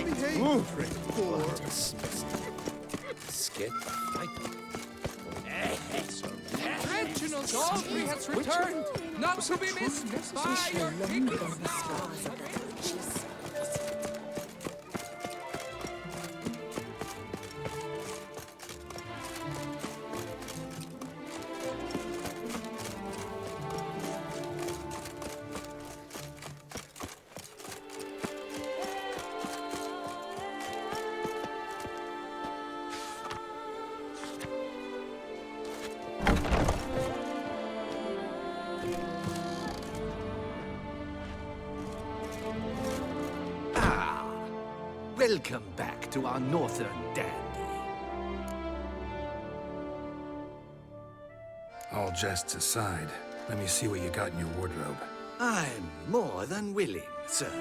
behave. Skip. Reginald Aubrey has returned, not to be missed by your ticket stars. Welcome back to our northern dandy. All jests aside, let me see what you got in your wardrobe. I'm more than willing, sir.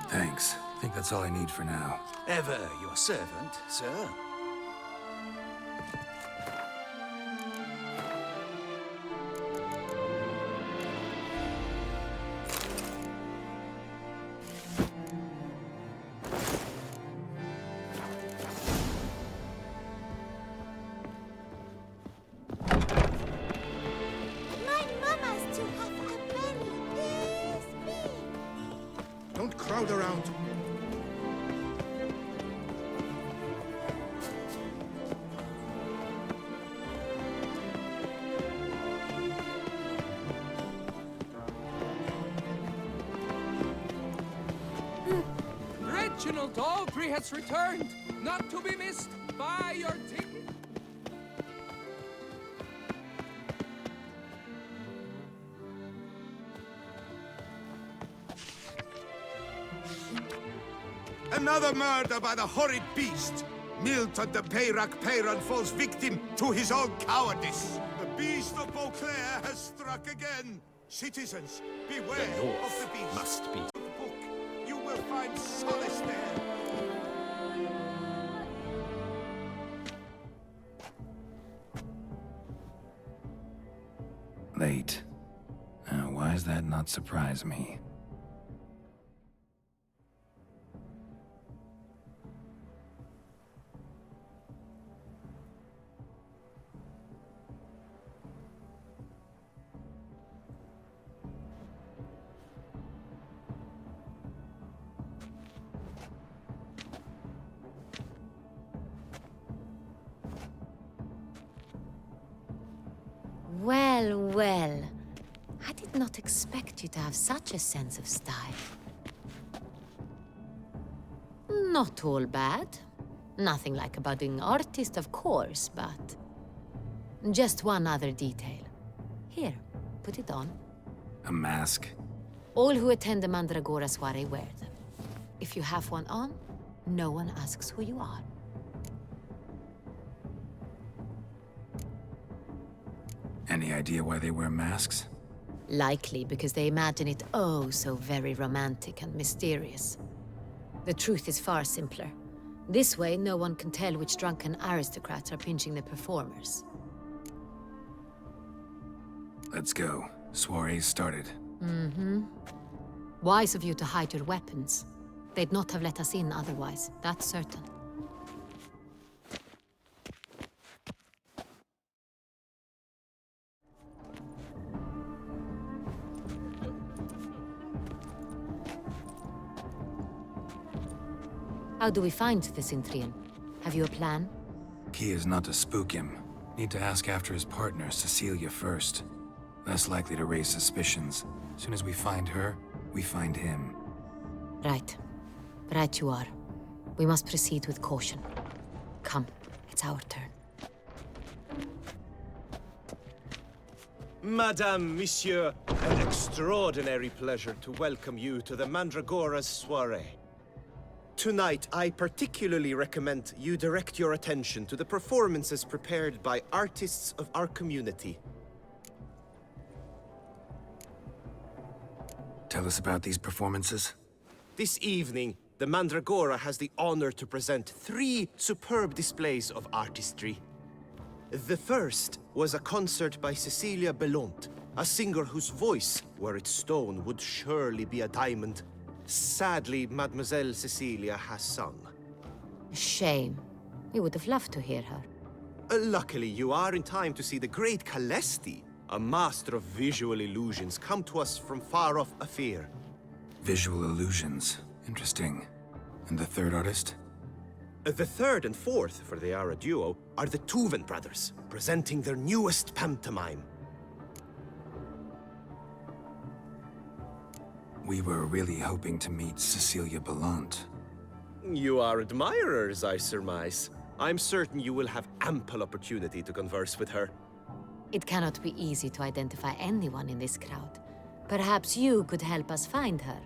Thanks. I think that's all I need for now. Ever your servant, sir. Don't crowd around. Reginald Aubrey has returned, not to be missed by your ticket. Another murder by the horrid beast. Milton de Peyrac-Peyron falls victim to his own cowardice. The beast of Beauclair has struck again. Citizens, beware The north of the beast. must be. Book. You will find solace there. Late. Why does that not surprise me? Well, well. I did not expect you to have such a sense of style. Not all bad. Nothing like a budding artist, of course, but... just one other detail. Here, put it on. A mask? All who attend the Mandragora soiree wear them. If you have one on, no one asks who you are. Any idea why they wear masks? Likely because they imagine it oh so very romantic and mysterious. The truth is far simpler. This way, no one can tell which drunken aristocrats are pinching the performers. Let's go. Soiree's started. Mm-hmm. Wise of you to hide your weapons. They'd not have let us in otherwise, that's certain. How do we find the Cintrian? Have you a plan? Key is not to spook him. Need to ask after his partner, Cecilia, first. Less likely to raise suspicions. As soon as we find her, we find him. Right. Right you are. We must proceed with caution. Come, it's our turn. Madame, Monsieur, an extraordinary pleasure to welcome you to the Mandragora's soiree. Tonight, I particularly recommend you direct your attention to the performances prepared by artists of our community. Tell us about these performances. This evening, the Mandragora has the honor to present 3 superb displays of artistry. The first was a concert by Cecilia Belont, a singer whose voice, were it stone, would surely be a diamond. Sadly, Mademoiselle Cecilia has sung. Shame. We would have loved to hear her. Luckily, you are in time to see the great Calesti, a master of visual illusions, come to us from far-off Afir. Visual illusions. Interesting. And the third artist? The third and fourth, for they are a duo, are the Tuven brothers, presenting their newest pantomime. We were really hoping to meet Cecilia Bellant. You are admirers, I surmise. I'm certain you will have ample opportunity to converse with her. It cannot be easy to identify anyone in this crowd. Perhaps you could help us find her.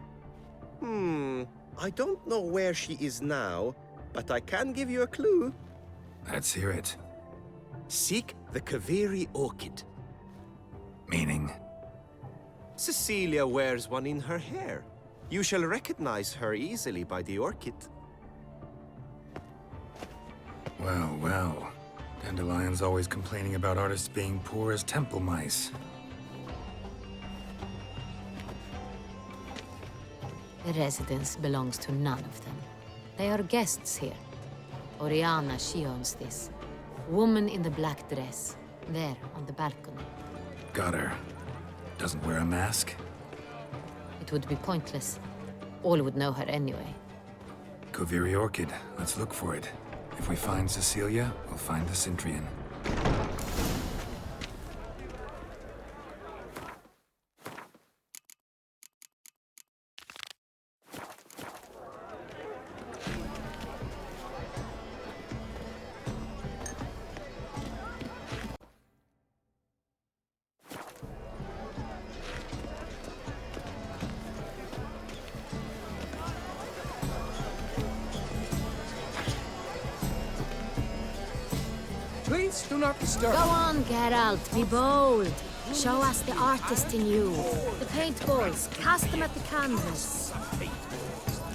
I don't know where she is now, but I can give you a clue. Let's hear it. Seek the Kaveri orchid. Meaning? Cecilia wears one in her hair. You shall recognize her easily by the orchid. Well, well. Dandelion's always complaining about artists being poor as temple mice. The residence belongs to none of them. They are guests here. Oriana, she owns this. Woman in the black dress. There, on the balcony. Got her. Doesn't wear a mask? It would be pointless. All would know her anyway. Kaveri Orchid. Let's look for it. If we find Cecilia, we'll find the Cintrian. Please do not disturb. Go on, Geralt, be bold. Show us the artist in you. The paintballs, cast them at the canvas.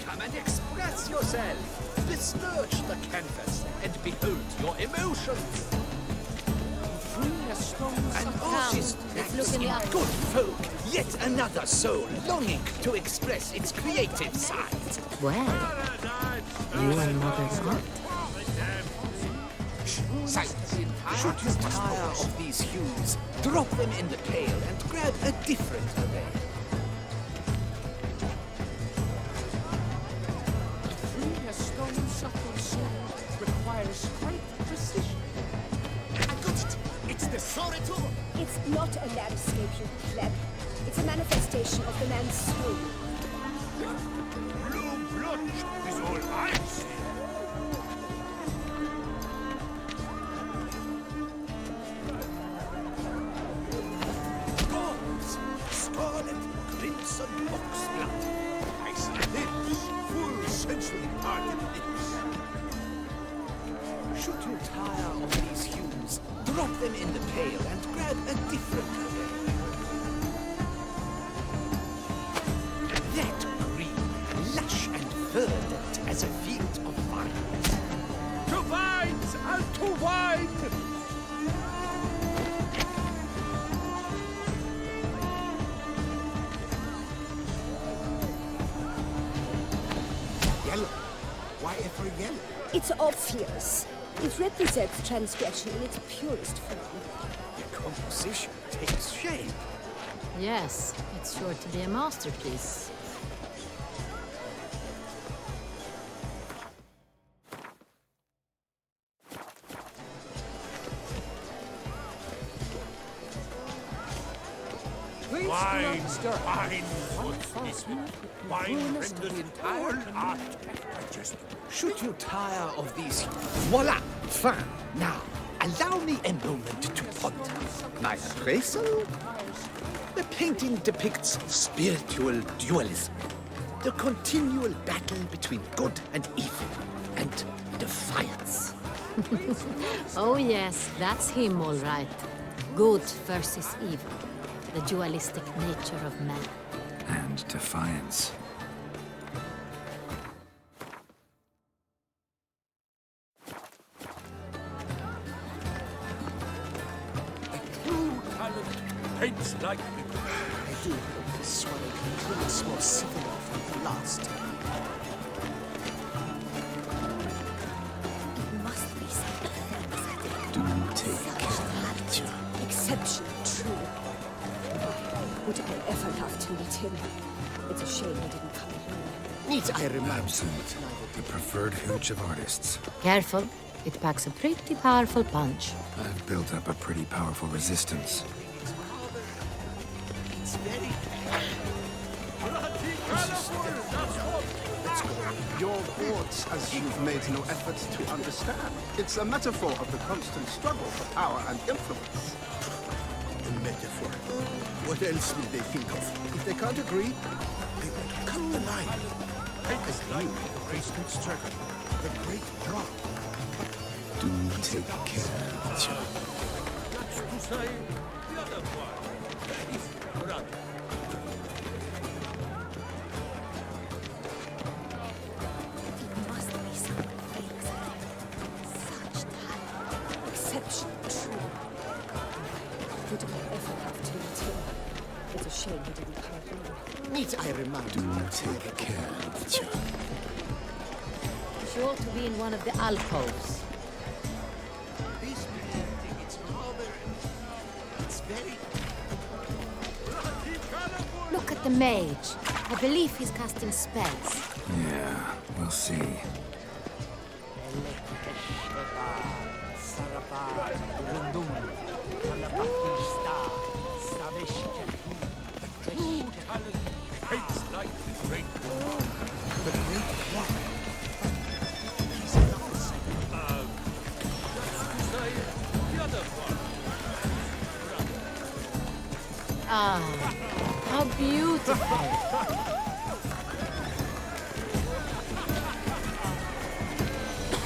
Come and express yourself. Besmirch the canvas and behold your emotions. Free as stones An of artist let's lacks look in the in eye. good folk, yet another soul longing to express its creative side. Well, you and Mother's art. Silence. Should you tire of these hues, drop them in the pail and grab a different array. free as stones subtle soul requires great precision. I got it! It's the Soretur! It's not a landscape, you pleb. It's a manifestation of the man's soul. Blue blood is all I see. Bronze, scarlet, crimson oxblood. I see lips, full sensually parted lips. Should you tire of these hues, drop them in the pail and grab a different array. That green, lush and verdant as a field of vines. To vines and to wine! Yellow. Why ever yellow? It's obvious. It represents transgression in its purest form. The composition takes shape. Yes, it's sure to be a masterpiece. Meister. Fine woodsmith. Wine renders all art just. Should you tire of these? Voila! Fine. Now, allow me a moment to ponder. My appraisal? The painting depicts spiritual dualism. The continual battle between good and evil. And defiance. Oh yes, that's him all right. Good versus evil. The dualistic nature of man. And defiance. Paints like I do hope this swallow concludes more civilly than the last. It must be something. Do take care. Exceptionally true. Would I ever love to meet him? It's a shame he didn't come alone. Need I remind you? Absent. The preferred hooch of artists. Careful, it packs a pretty powerful punch. I've built up a pretty powerful resistance. Your thoughts as you've made no effort to understand. It's a metaphor of the constant struggle for power and influence. a metaphor. What else will they think of? If they can't agree, They will cut the line. Paint is like the constant struggle. The great drop. Do take care, Cintra. That's to say, the other one. Brother. Must be something famous. Such talent. Exceptionally true. Would I ever have to meet him? It's a shame he didn't come alone. Need I remind Do you? take care, Cintra. Sure to be in one of the alcoves. This painting, it's rather... It's very... Look at the mage. I believe he's casting spells. Yeah, we'll see. Paints like the great drop. The great drop. The other one. Ah, how beautiful.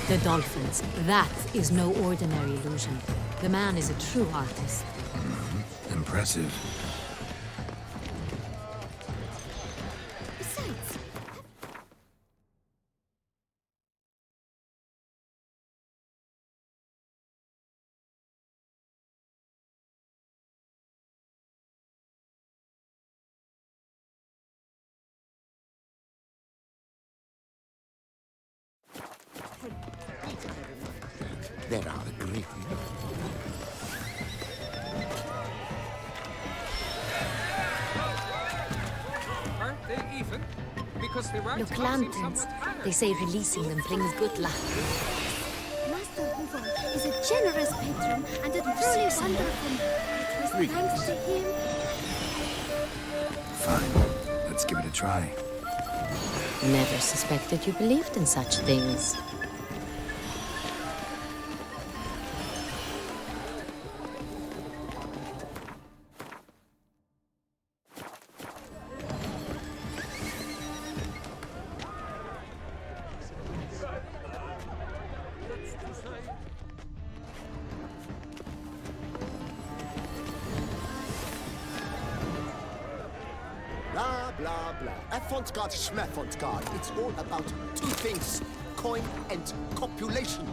The dolphins. That is no ordinary illusion. The man is a true artist. Impressive. Besides, There are a great Aren't they even? Because the right Look, seem lanterns. somewhat higher. They say releasing them brings good luck. Master Hoover is a generous patron and a truly wonderful. It was thanks to him. Fine. Let's give it a try. Never suspected you believed in such things. Blah, blah, blah. Avant-garde, schmeffant-garde. It's all about two things. Coin and copulation.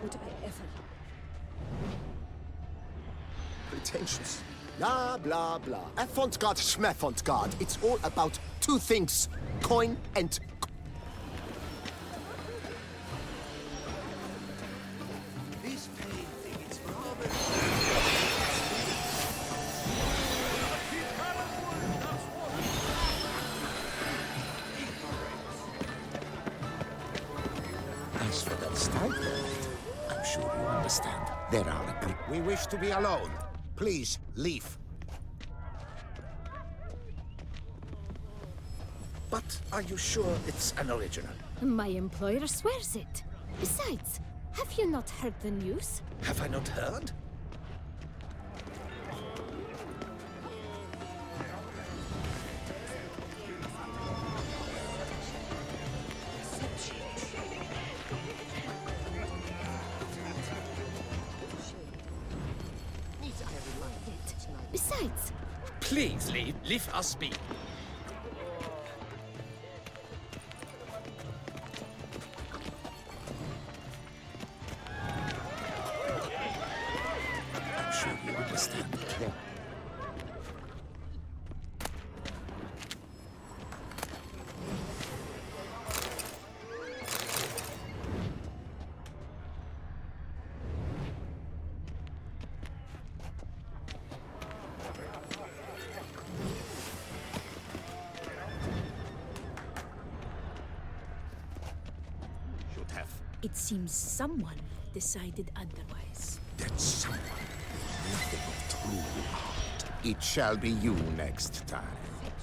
Would I ever? Pretentious. Blah, blah, blah. Avant-garde, schmeffant-garde. It's all about two things: coin and... This painting, it's rather... As for that stipend, I'm sure you understand. There are a... We wish to be alone. Please, leave. But are you sure it's an original? My employer swears it. Besides, have you not heard the news? Have I not heard? Besides, Please leave us be. I'm sure you understand. it seems someone decided otherwise. That someone knows nothing of true art. It shall be you next time.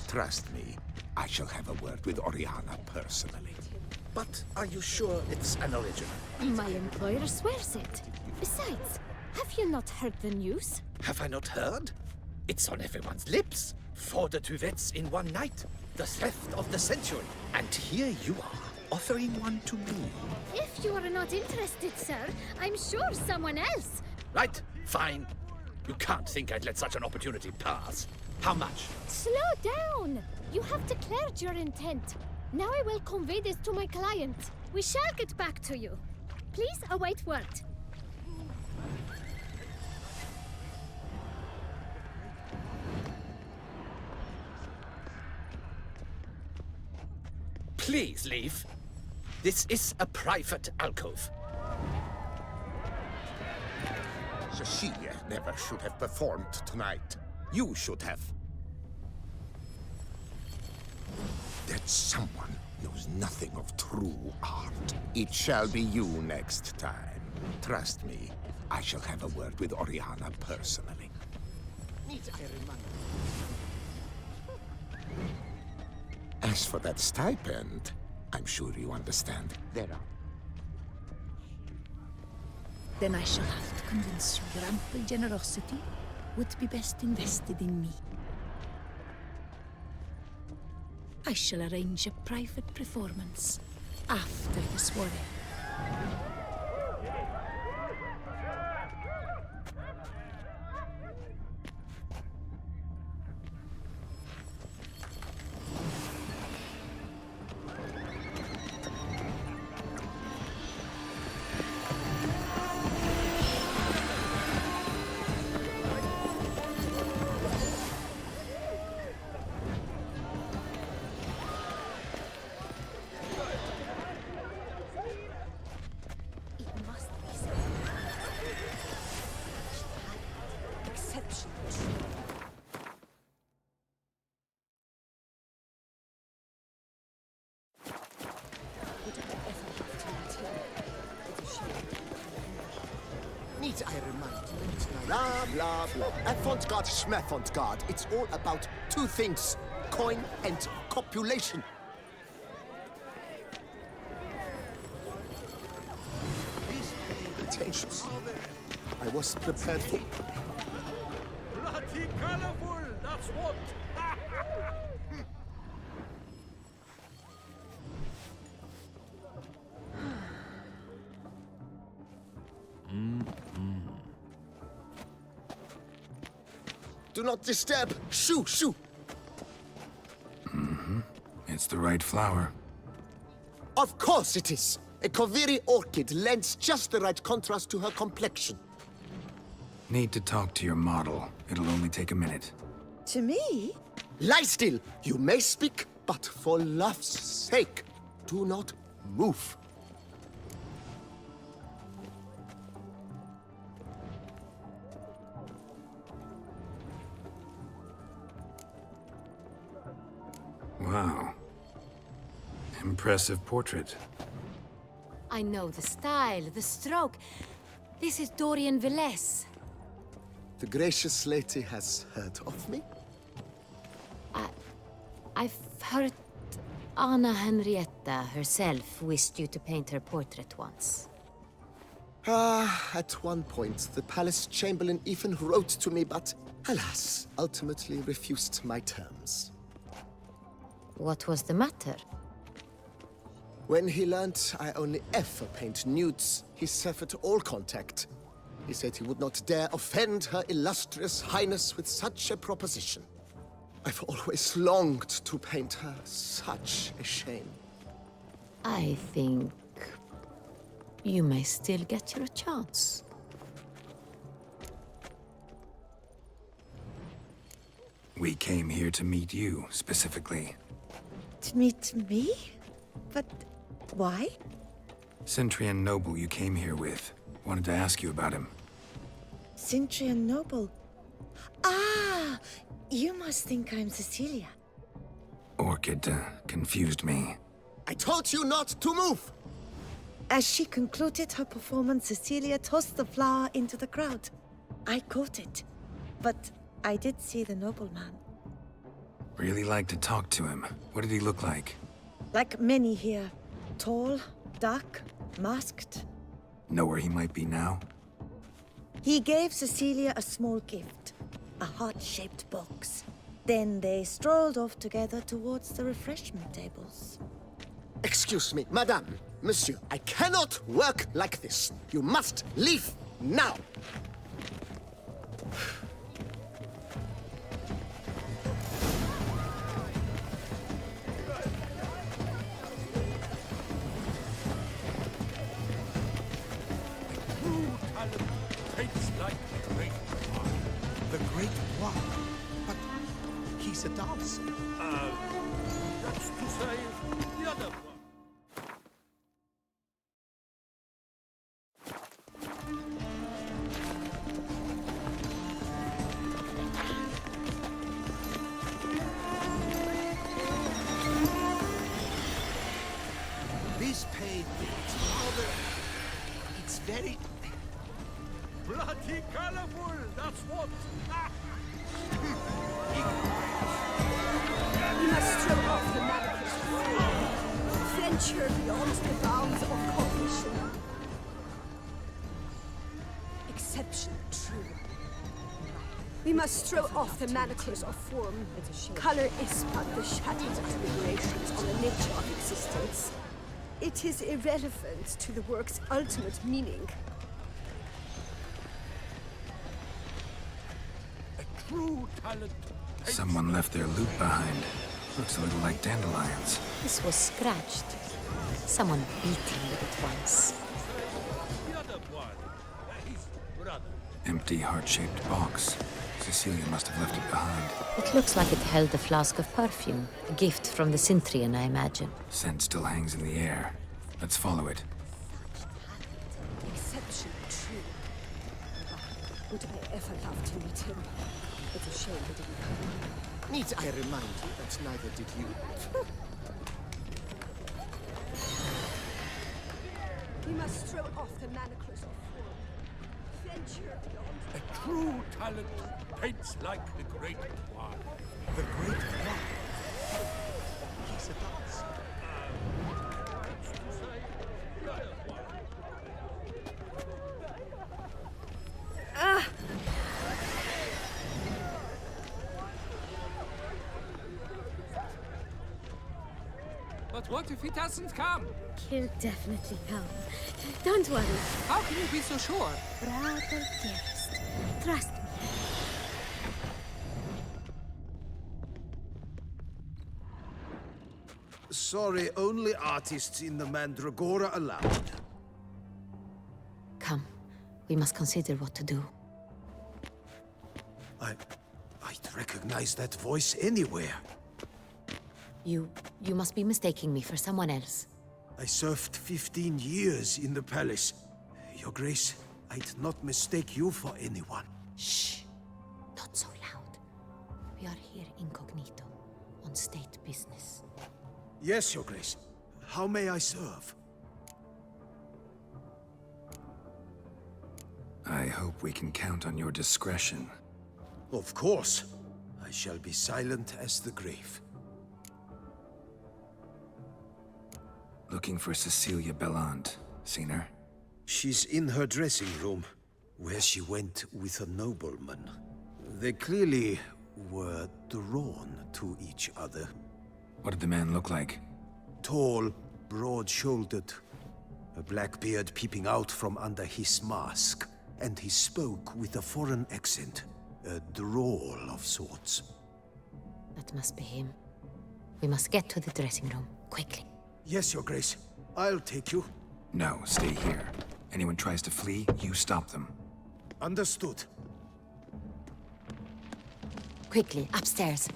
Trust me, I shall have a word with Oriana personally. But are you sure it's an original? My employer swears it. Besides, have you not heard the news? Have I not heard? It's on everyone's lips. 4 duets in one night. The theft of the century. And here you are, offering one to me. If you are not interested, sir, I'm sure someone else. Right, fine. You can't think I'd let such an opportunity pass. How much? Slow down. You have declared your intent. Now I will convey this to my client. We shall get back to you. Please await word. Please leave. This is a private alcove. Cecilia never should have performed tonight. You should have. That someone knows nothing of true art. It shall be you next time. Trust me, I shall have a word with Oriana personally. As for that stipend, I'm sure you understand. There are. Then I shall have to convince you your ample generosity would be best invested in me. I shall arrange a private performance after the soiree. Need I remind you? Blah, blah, blah. Avant-garde, schmavant-garde. It's all about two things. Coin and copulation. Potentials. I was prepared for... Bloody colorful, that's what! Do not disturb! Shoo, shoo! It's the right flower. Of course it is! A Koviri orchid lends just the right contrast to her complexion. Need to talk to your model. It'll only take a minute. To me? Lie still! You may speak, But for love's sake, do not move. Wow. Impressive portrait. I know the style, the stroke. This is Dorian Velez. The gracious lady has heard of me? I've heard Anna Henrietta herself wished you to paint her portrait once. At one point, the palace chamberlain even wrote to me, but alas, ultimately refused my terms. What was the matter? When he learned I only ever paint nudes, he severed all contact. He said he would not dare offend her illustrious highness with such a proposition. I've always longed to paint her. Such a shame. I think you may still get your chance. We came here to meet you, specifically. To meet me? But why? Cintrian noble you came here with. Wanted to ask you about him. Cintrian noble. Ah! You must think I'm Cecilia. Orchid confused me. I told you not to move! As she concluded her performance, Cecilia tossed the flower into the crowd. I caught it, but I did see the nobleman. Really like to talk to him. What did he look like? Like many here. Tall, dark, masked. Know where he might be now? He gave Cecilia a small gift, a heart-shaped box. Then they strolled off together towards the refreshment tables. Excuse me, madame, monsieur, I cannot work like this. You must leave now. The Great One? But he's a dancer. That's to say, the other one. This paint, it's rather... It's very... Bloody colorful, that's what. We must throw off the manacles. Venture beyond the bounds of cognition. Exception true. We must throw off the manacles of form. Color is but the shattered deliberations on the nature of existence. It is irrelevant to the work's ultimate meaning. True talent. Someone left their loot behind. Looks a little like dandelions. This was scratched. Someone beat him with it once. The other one. His brother. Empty heart-shaped box. Cecilia must have left it behind. It looks like it held a flask of perfume. A gift from the Cintrian, I imagine. Scent still hangs in the air. Let's follow it. Exception true. Would I ever love to meet him? It's a shame he didn't come. Need I remind you that neither did you? We must throw off the manacles of form. Venture beyond. A true talent paints like the Great One. The Great One? He's a dancer. That's to say, the other one. But what if he doesn't come? He'll definitely come. Don't worry. How can you be so sure? Bravo, dearest. Trust me. Sorry, only artists in the Mandragora allowed. Come, we must consider what to do. I'd recognize that voice anywhere. You must be mistaking me for someone else. I served 15 years in the palace. Your Grace, I'd not mistake you for anyone. Shh! Not so loud. We are here incognito, on state business. Yes, Your Grace. How may I serve? I hope we can count on your discretion. Of course. I shall be silent as the grave. Looking for Cecilia Bellant. Seen her? She's in her dressing room, where she went with a nobleman. They clearly were drawn to each other. What did the man look like? Tall, broad-shouldered, a black beard peeping out from under his mask, and he spoke with a foreign accent, a drawl of sorts. That must be him. We must get to the dressing room, quickly. Yes, Your Grace. I'll take you. No, stay here. Anyone tries to flee, you stop them. Understood. Quickly, upstairs.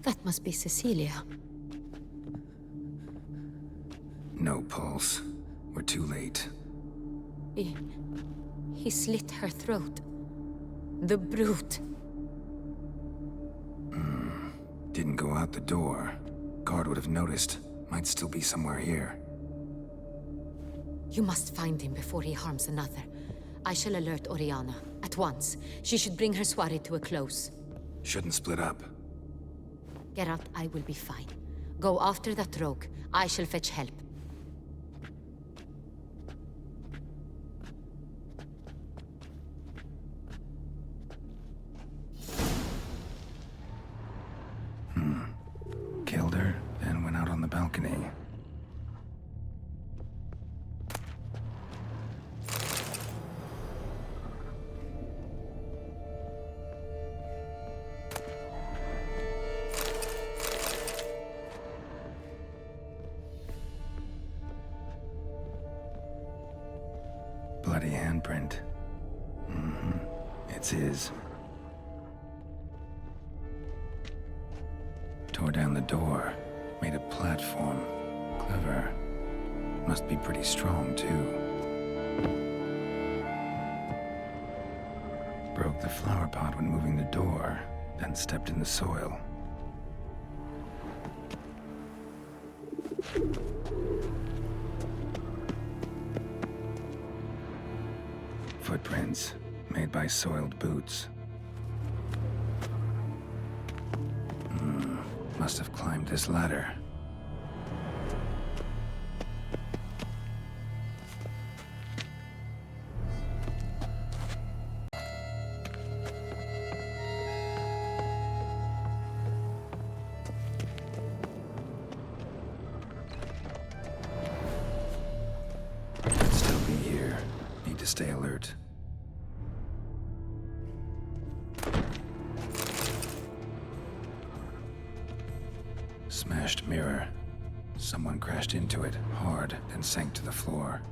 That must be Cecilia. No pulse. We're too late. He slit her throat. The brute. Didn't go out the door. Guard would have noticed. Might still be somewhere here. You must find him before he harms another. I shall alert Oriana. At once. She should bring her soirée to a close. Shouldn't split up. Geralt, I will be fine. Go after that rogue. I shall fetch help. Killed her, then went out on the balcony. Bloody handprint. It's his. Tore down the door. Made a platform. Clever. Must be pretty strong, too. Broke the flower pot when moving the door, then stepped in the soil. Footprints, made by soiled boots. Must have climbed this ladder. Could still be here. Need to stay alert. Smashed mirror. Someone crashed into it hard, then sank to the floor.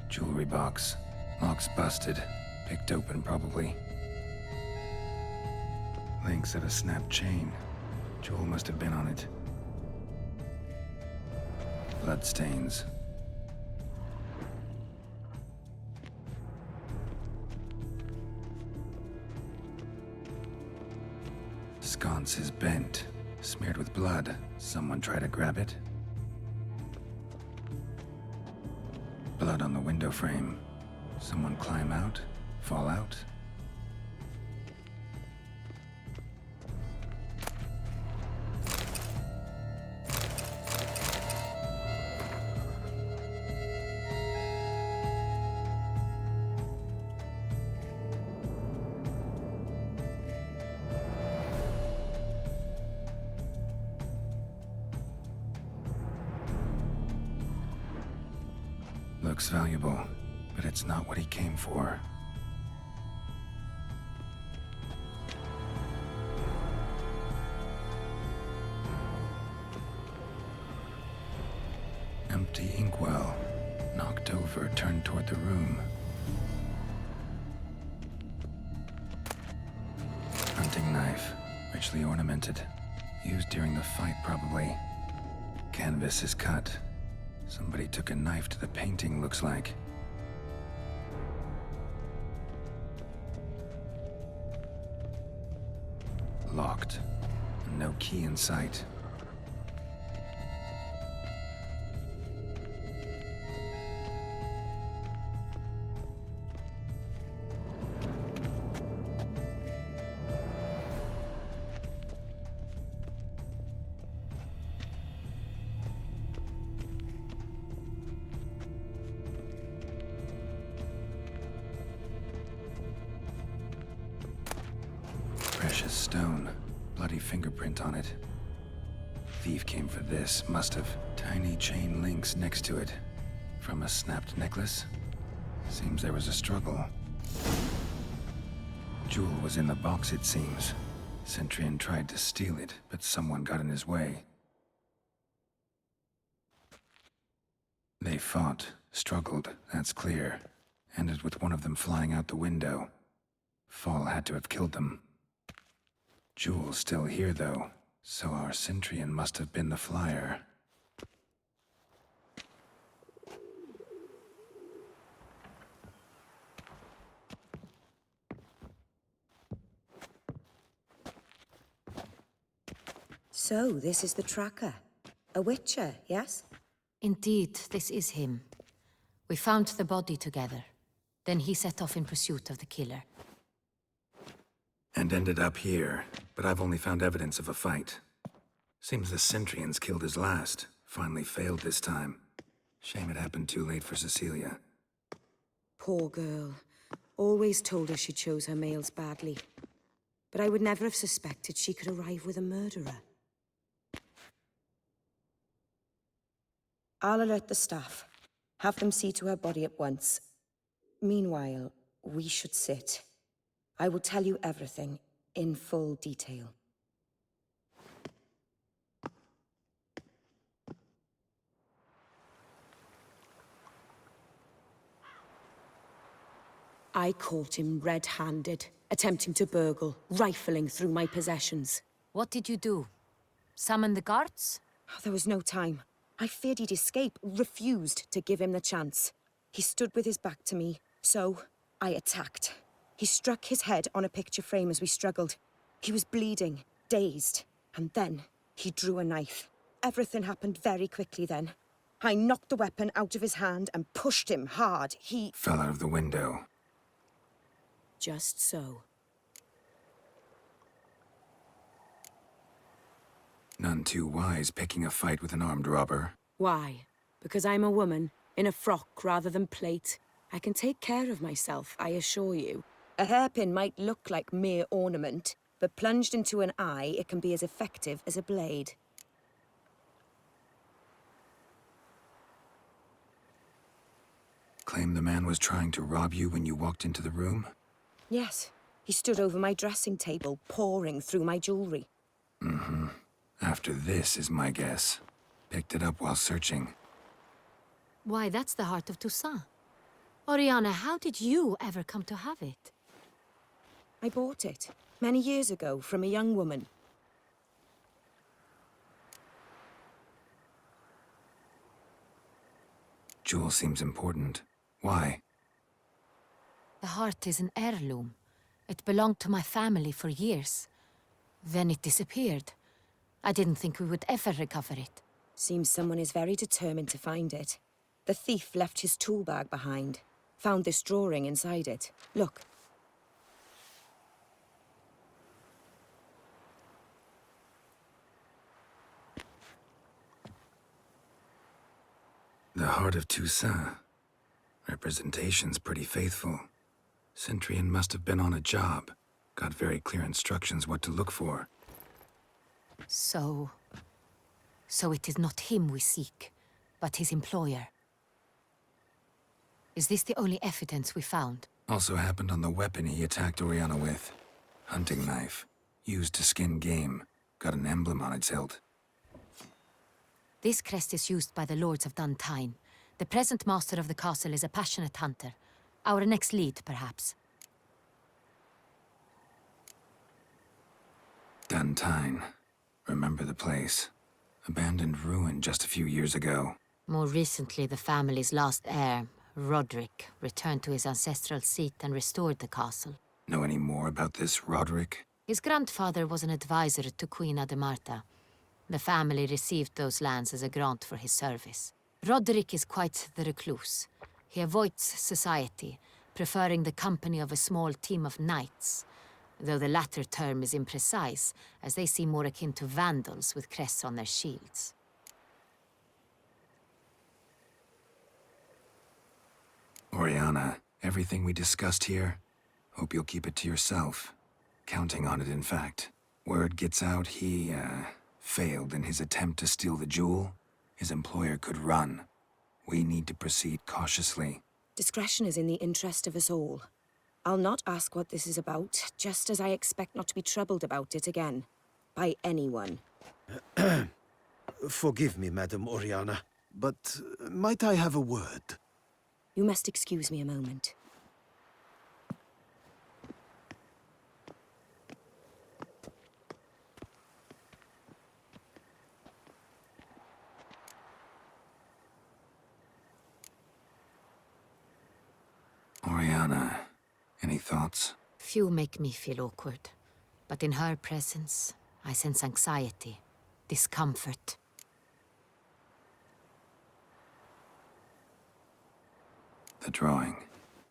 Jewelry box. Lock's busted. Picked open, probably. Links of a snapped chain. Jewel must have been on it. Bloodstains. Sconce is bent, smeared with blood. Someone try to grab it. Blood on the window frame. Someone climb out? Fall out? Looks valuable, but it's not what he came for. Empty inkwell. Knocked over, turned toward the room. Hunting knife, richly ornamented. Used during the fight, probably. Canvas is cut. Somebody took a knife to the painting, looks like. Locked. And no key in sight. Precious stone. Bloody fingerprint on it. Thief came for this, must have. Tiny chain links next to it. From a snapped necklace? Seems there was a struggle. Jewel was in the box, it seems. Cintrian tried to steal it, but someone got in his way. They fought, struggled, that's clear. Ended with one of them flying out the window. Fall had to have killed them. Jewel's still here, though, so our Cintrian must have been the flyer. So, this is the tracker. A witcher, yes? Indeed, this is him. We found the body together. Then he set off in pursuit of the killer. And ended up here, but I've only found evidence of a fight. Seems the Cintrians killed his last. Finally failed this time. Shame it happened too late for Cecilia. Poor girl. Always told her she chose her males badly. But I would never have suspected she could arrive with a murderer. I'll alert the staff. Have them see to her body at once. Meanwhile, we should sit. I will tell you everything, in full detail. I caught him red-handed, attempting to burgle, rifling through my possessions. What did you do? Summon the guards? There was no time. I feared he'd escape, refused to give him the chance. He stood with his back to me, so I attacked. He struck his head on a picture frame as we struggled. He was bleeding, dazed, and then he drew a knife. Everything happened very quickly then. I knocked the weapon out of his hand and pushed him hard. He Fell out of the window. Just so. None too wise picking a fight with an armed robber. Why? Because I'm a woman, in a frock rather than plate. I can take care of myself, I assure you. A hairpin might look like mere ornament, but plunged into an eye, it can be as effective as a blade. Claim the man was trying to rob you when you walked into the room? Yes. He stood over my dressing table, pouring through my jewelry. Mm-hmm. After this is my guess. Picked it up while searching. Why, that's the heart of Toussaint. Oriana, how did you ever come to have it? I bought it, many years ago, from a young woman. Jewel seems important. Why? The heart is an heirloom. It belonged to my family for years. Then it disappeared. I didn't think we would ever recover it. Seems someone is very determined to find it. The thief left his tool bag behind. Found this drawing inside it. Look. The heart of Toussaint. Representation's pretty faithful. Cintrian must have been on a job. Got very clear instructions what to look for. So it is not him we seek, but his employer. Is this the only evidence we found? Also happened on the weapon he attacked Oriana with. Hunting knife. Used to skin game. Got an emblem on its hilt. This crest is used by the Lords of Duntine. The present master of the castle is a passionate hunter. Our next lead, perhaps. Duntine. Remember the place. Abandoned ruin just a few years ago. More recently, the family's last heir, Roderick, returned to his ancestral seat and restored the castle. Know any more about this Roderick? His grandfather was an advisor to Queen Ademarta. The family received those lands as a grant for his service. Roderick is quite the recluse. He avoids society, preferring the company of a small team of knights, though the latter term is imprecise, as they seem more akin to vandals with crests on their shields. Oriana, everything we discussed here, hope you'll keep it to yourself. Counting on it, in fact. Word gets out he, failed in his attempt to steal the jewel. His employer could run. We need to proceed cautiously. Discretion is in the interest of us all. I'll not ask what this is about, just as I expect not to be troubled about it again. By anyone. Forgive me, Madam Oriana, but might I have a word? You must excuse me a moment. Oriana, any thoughts? Few make me feel awkward, but in her presence, I sense anxiety, discomfort. The drawing.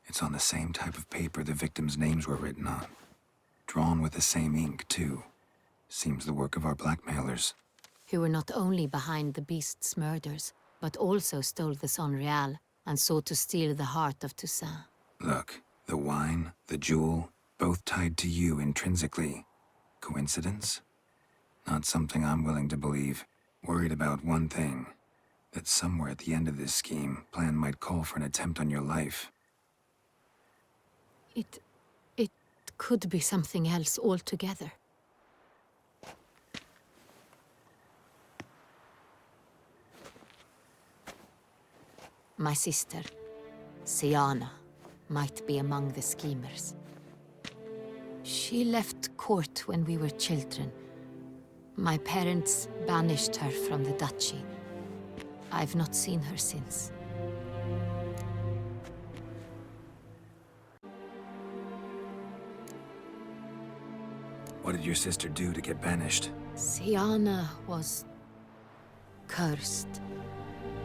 It's on the same type of paper the victims' names were written on. Drawn with the same ink, too. Seems the work of our blackmailers. Who were not only behind the beast's murders, but also stole the Son Real and sought to steal the heart of Toussaint. Look, the wine, the jewel, both tied to you intrinsically. Coincidence? Not something I'm willing to believe. Worried about one thing. That somewhere at the end of this scheme, plan might call for an attempt on your life. It could be something else altogether. My sister, Siana, might be among the schemers. She left court when we were children. My parents banished her from the duchy. I've not seen her since. What did your sister do to get banished? Siana was cursed.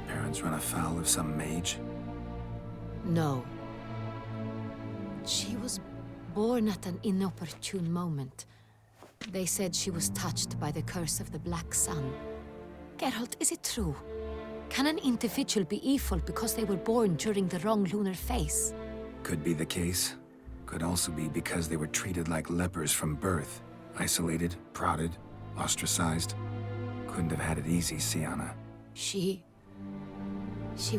Parents run afoul of some mage? No. She was born at an inopportune moment. They said she was touched by the curse of the Black Sun. Geralt, is it true? Can an individual be evil because they were born during the wrong lunar phase? Could be the case. Could also be because they were treated like lepers from birth. Isolated, prodded, ostracized. Couldn't have had it easy, Siana. She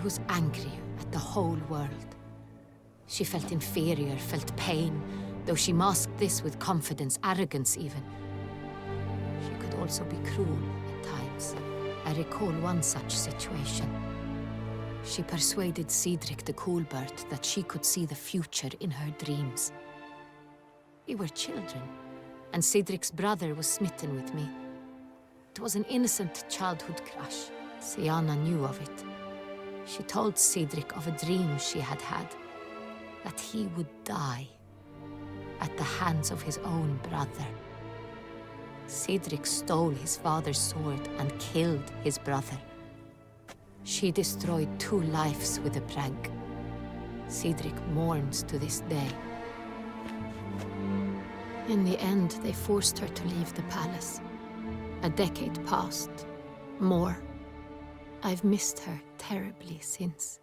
was angry at the whole world. She felt inferior, felt pain, though she masked this with confidence, arrogance even. She could also be cruel at times. I recall one such situation. She persuaded Cedric the Coolbird that she could see the future in her dreams. We were children, and Cedric's brother was smitten with me. It was an innocent childhood crush. Siana knew of it. She told Cedric of a dream she had had, that he would die at the hands of his own brother. Cedric stole his father's sword and killed his brother. She destroyed 2 lives with a prank. Cedric mourns to this day. In the end, they forced her to leave the palace. A decade passed. More. I've missed her terribly since.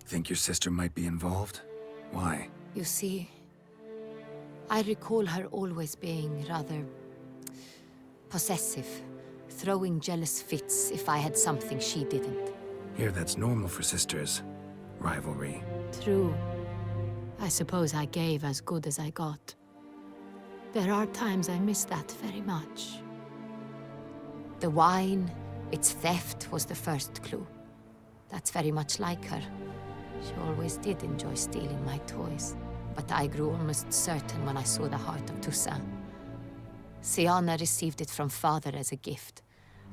Think your sister might be involved? Why? You see, I recall her always being rather possessive, throwing jealous fits if I had something she didn't. Here, that's normal for sisters. Rivalry. True. I suppose I gave as good as I got. There are times I miss that very much. The wine, its theft, was the first clue. That's very much like her. She always did enjoy stealing my toys. But I grew almost certain when I saw the heart of Toussaint. Siana received it from father as a gift.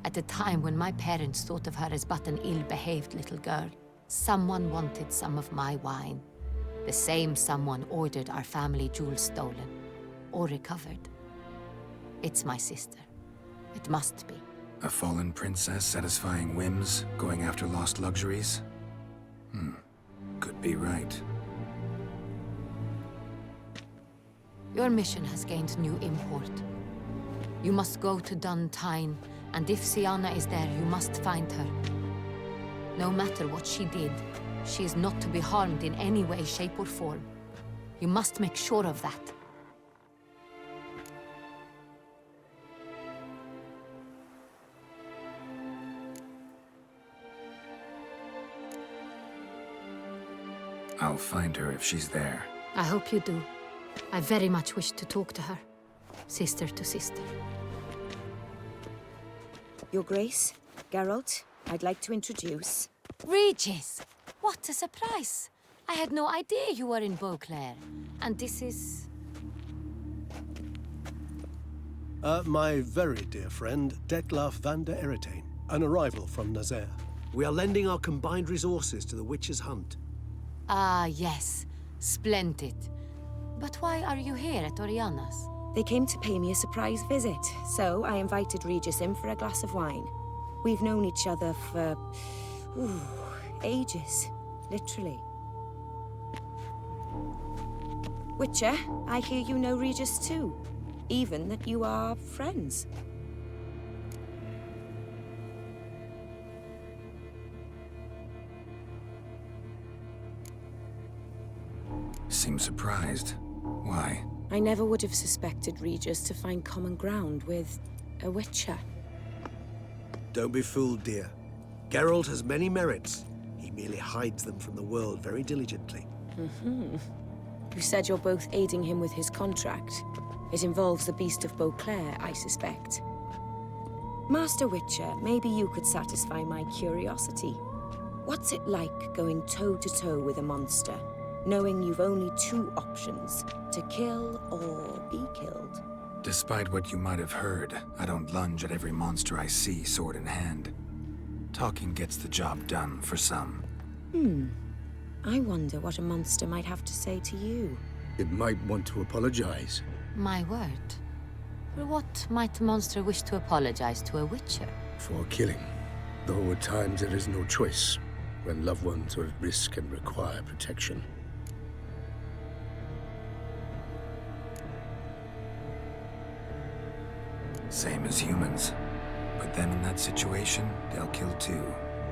At a time when my parents thought of her as but an ill-behaved little girl. Someone wanted some of my wine. The same someone ordered our family jewels stolen. Or recovered. It's my sister. It must be. A fallen princess satisfying whims, going after lost luxuries? Could be right. Your mission has gained new import. You must go to Duntine, and if Siana is there, you must find her. No matter what she did, she is not to be harmed in any way, shape, or form. You must make sure of that. I'll find her if she's there. I hope you do. I very much wish to talk to her. Sister to sister. Your Grace, Geralt, I'd like to introduce... Regis! What a surprise! I had no idea you were in Beauclair. And this is... My very dear friend, Detlaf van der Eretain, an arrival from Nazaire. We are lending our combined resources to the Witch's Hunt. Ah, yes. Splendid. But why are you here at Oriana's? They came to pay me a surprise visit, so I invited Regis in for a glass of wine. We've known each other for... ages. Literally. Witcher, I hear you know Regis too. Even that you are friends. Seems surprised. Why? I never would have suspected Regis to find common ground with a Witcher. Don't be fooled, dear. Geralt has many merits. He merely hides them from the world very diligently. You said you're both aiding him with his contract. It involves the Beast of Beauclair, I suspect. Master Witcher, maybe you could satisfy my curiosity. What's it like going toe-to-toe with a monster, knowing you've only two options, to kill or be killed? Despite what you might have heard, I don't lunge at every monster I see, sword in hand. Talking gets the job done, for some. I wonder what a monster might have to say to you. It might want to apologize. My word. For what might a monster wish to apologize to a Witcher? For killing. Though at times there is no choice, when loved ones are at risk and require protection. Same as humans. Put them in that situation, they'll kill too.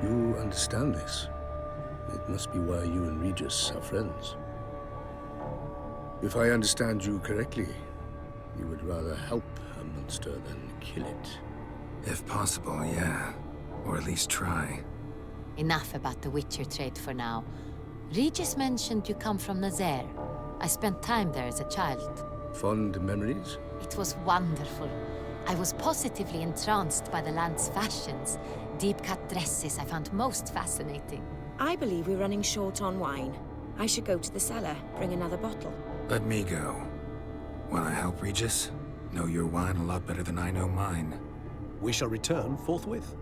You understand this. It must be why you and Regis are friends. If I understand you correctly, you would rather help a monster than kill it. If possible, yeah. Or at least try. Enough about the Witcher trade for now. Regis mentioned you come from Nazaire. I spent time there as a child. Fond memories? It was wonderful. I was positively entranced by the land's fashions. Deep-cut dresses I found most fascinating. I believe we're running short on wine. I should go to the cellar, bring another bottle. Let me go. Wanna help, Regis? Know your wine a lot better than I know mine. We shall return forthwith.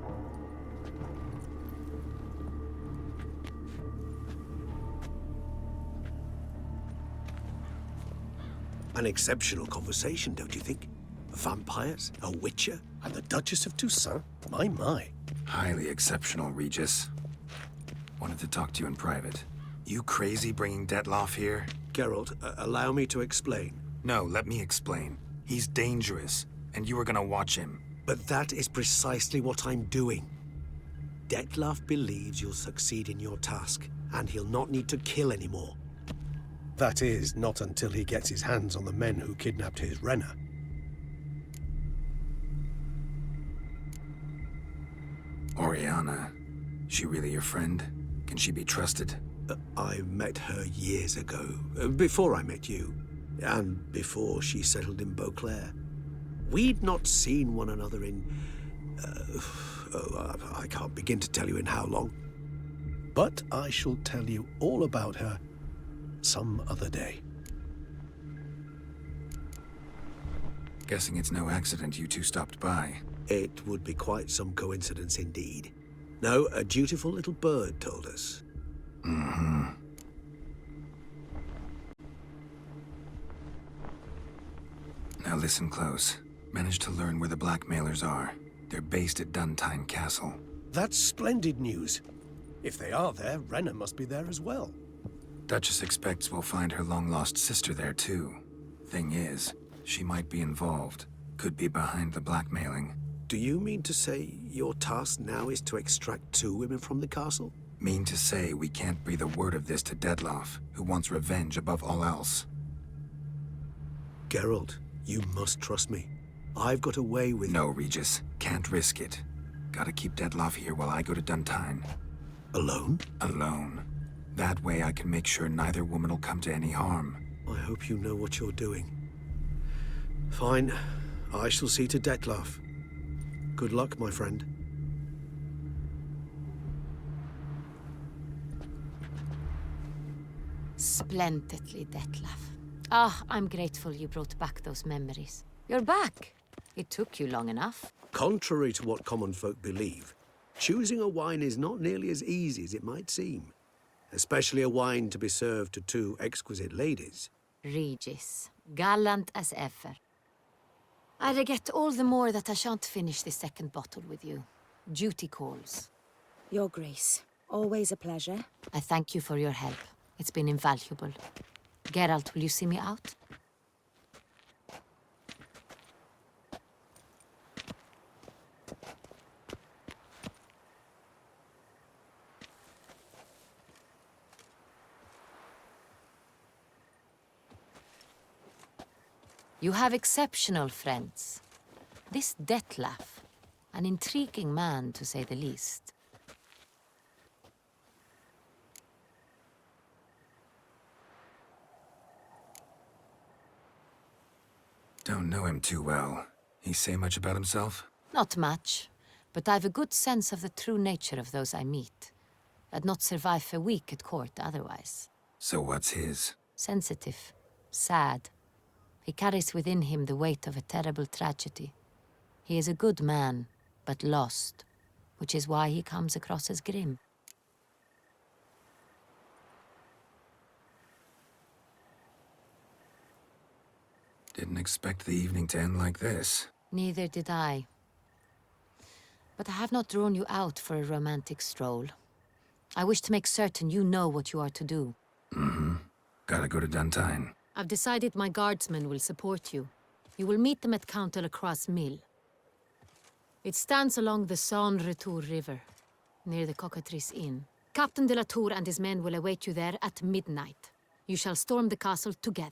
An exceptional conversation, don't you think? Vampires, a Witcher, and the Duchess of Toussaint? My. Highly exceptional, Regis. Wanted to talk to you in private. You crazy bringing Detlaf here? Geralt, allow me to explain. No, let me explain. He's dangerous, and you were gonna watch him. But that is precisely what I'm doing. Detlaf believes you'll succeed in your task, and he'll not need to kill anymore. That is, not until he gets his hands on the men who kidnapped his Renner. Oriana. She really your friend? Can she be trusted? I met her years ago, before I met you, and before she settled in Beauclair. We'd not seen one another in... I can't begin to tell you in how long. But I shall tell you all about her some other day. Guessing it's no accident you two stopped by. It would be quite some coincidence indeed. No, a dutiful little bird told us. Mm-hmm. Now listen close. Managed to learn where the blackmailers are. They're based at Duntine Castle. That's splendid news. If they are there, Renna must be there as well. Duchess expects we'll find her long-lost sister there too. Thing is, she might be involved. Could be behind the blackmailing. Do you mean to say your task now is to extract 2 women from the castle? Mean to say we can't breathe a word of this to Dettlaff, who wants revenge above all else. Geralt, you must trust me. I've got a way with... No, Regis. Can't risk it. Gotta keep Dettlaff here while I go to Duntine. Alone? Alone. That way I can make sure neither woman will come to any harm. I hope you know what you're doing. Fine. I shall see to Dettlaff. Good luck, my friend. Splendidly, Dettlaff. Ah, I'm grateful you brought back those memories. You're back. It took you long enough. Contrary to what common folk believe, choosing a wine is not nearly as easy as it might seem. Especially a wine to be served to 2 exquisite ladies. Regis, gallant as ever. I regret all the more that I shan't finish this 2nd bottle with you. Duty calls. Your Grace, always a pleasure. I thank you for your help. It's been invaluable. Geralt, will you see me out? You have exceptional friends. This Dettlaff, an intriguing man to say the least. Don't know him too well. He say much about himself? Not much, but I've a good sense of the true nature of those I meet. I'd not survive a week at court otherwise. So what's his? Sensitive, sad. He carries within him the weight of a terrible tragedy. He is a good man, but lost, which is why he comes across as grim. Didn't expect the evening to end like this. Neither did I. But I have not drawn you out for a romantic stroll. I wish to make certain you know what you are to do. Mm-hmm. Gotta go to Duntine. I've decided my guardsmen will support you. You will meet them at Count Delacroix's mill. It stands along the Saône-Retour River, near the Cockatrice Inn. Captain de la Tour and his men will await you there at midnight. You shall storm the castle together.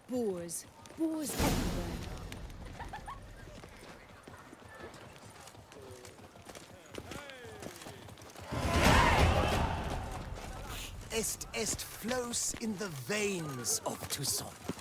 Boars. Boars everywhere. Est flows in the veins of Toussaint.